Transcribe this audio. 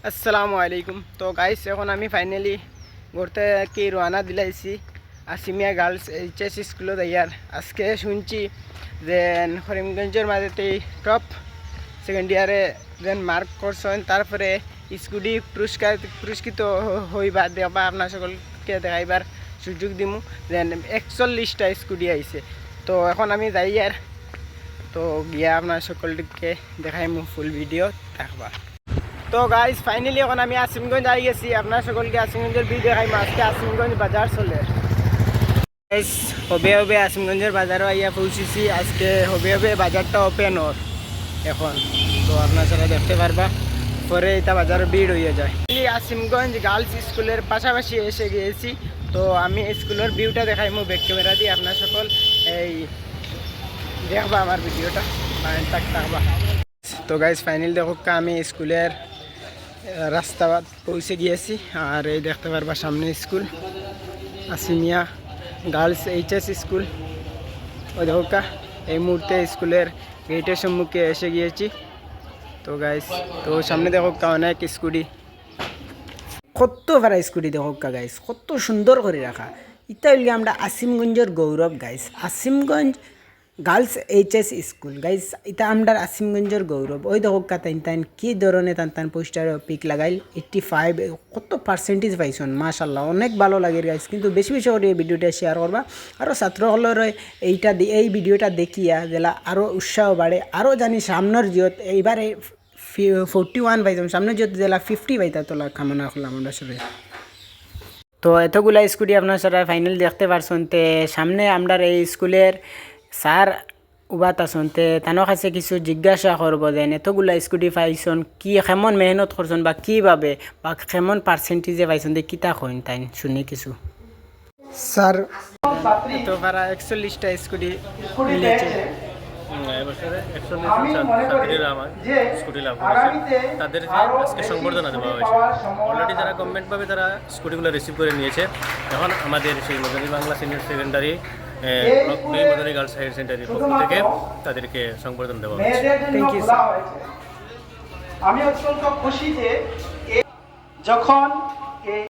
আসসালামু আলাইকুম। তো গাইস এখন আমি ফাইনালি ঘুরতে কি রওনা দিলাইছি আসিমিয়া গার্লস এইচএস স্কুলত ইয়ার আজকে শুনছি যে করিমগঞ্জের মাঝেতে টপ সেকেন্ড ইয়ারে যেন মার্ক করছেন, তারপরে স্কুটি পুরস্কৃত হইবা দেখবা আপনার সকলকে দেখাইবার সুযোগ দিমু। দেন 41টা স্কুটি আইছে। তো এখন আমি যাই আর তো গিয়া আপনার সকলকে দেখাইমু ফুল ভিডিও দেখবা। তো গাইজ ফাইনালি এখন আমি আসিমগঞ্জ আই গেছি, আপনার সকলকে আসিমগঞ্জের ভিউ দেখাইমু। আজকে আসিমগঞ্জ বাজার চলে গাইজ, হবে হবে আসিমগঞ্জের বাজারও আইয়া পৌঁছেছি। আজকে হবে হবে বাজারটা ওপেন ওর এখন, তো আপনার সারা দেখতে পারবা। পরে এটা বাজারে ভিড় হয়ে যায়। আসিমগঞ্জ গার্লস স্কুলের পাশাপাশি এসে গিয়েছি। তো আমি স্কুলের ভিউটা দেখাইমু ব্যাক ক্যামেরা দিয়ে, আপনার সকল এই দেখবা আমার ভিডিওটা থাকবা। তো গাইজ ফাইনাল দেখো আমি স্কুলের রাস্তা পৌঁছে গিয়েছি। আর এই দেখতে পারবা সামনে স্কুল আসিমিয়া গার্লস এইচএস স্কুল। ওই দেখো এই মুহূর্তে স্কুলের গেটের সম্মুখে এসে গিয়েছি। তো গাইজ তো সামনে দেখো অনেক স্কুটি, কত ভাড়া স্কুটি দেখো গাইজ, কত সুন্দর করে রাখা। এটা হইলে আমরা আসিমগঞ্জের গৌরব guys, Asimganj girls HS school guys, এটা আমরা আসিমগঞ্জের গৌরব। ওই দেখো তাইন কী ধরনের তান পোস্টার পিক লাগাইল 85 কত পার্সেন্টেজ পাইছেন, মাশাল্লাহ অনেক ভালো লাগে গাইজ। কিন্তু বেশি বেশি করে এই ভিডিওটা শেয়ার করবা, আরও ছাত্রসকলের এই ভিডিওটা দেখিয়া যেলা আরও উৎসাহ বাড়ে, আরও জানি সামনের জিয়ত এইবারে 41 পাইতাম, সামনে জিয়ত জেলা 50 পাইতা তোলা কামনা করলাম আমরা সবাই। তো এতগুলা স্কুটি আপনার সারা ফাইনাল দেখতে পারছেন। তে সামনে আমরা এই স্কুলের স্যার উবাত আসন, তে তানোর কাছে কিছু জিজ্ঞাসা করব দেন এতগুলা স্কুটি পাইছন, কি কেমন মেহনত করছেন বা কীভাবে বা কেমন পার্সেন্টেজে পাইছন, দে কিতা কইন তাই শুনি কিছু। স্যার তো পারা 41টা স্কুটি মিলেছে এবছরে 41 জন ছাত্রীরা আমার স্কুটি লাভ করেছে, তাদেরকে আজকে সংবর্ধনা দেওয়া হয়েছে। অলরেডি যারা গভর্নমেন্টভাবে তারা স্কুটিগুলো রিসিভ করে নিয়েছে। এখন আমাদের সেই Madani Bangla senior secondary block B Madani girls higher সেকেন্ডারির পক্ষ থেকে তাদেরকে সংবর্ধনা দেওয়া হয়েছে। Thank you sir. আমি অত্যন্ত খুশি যে যখন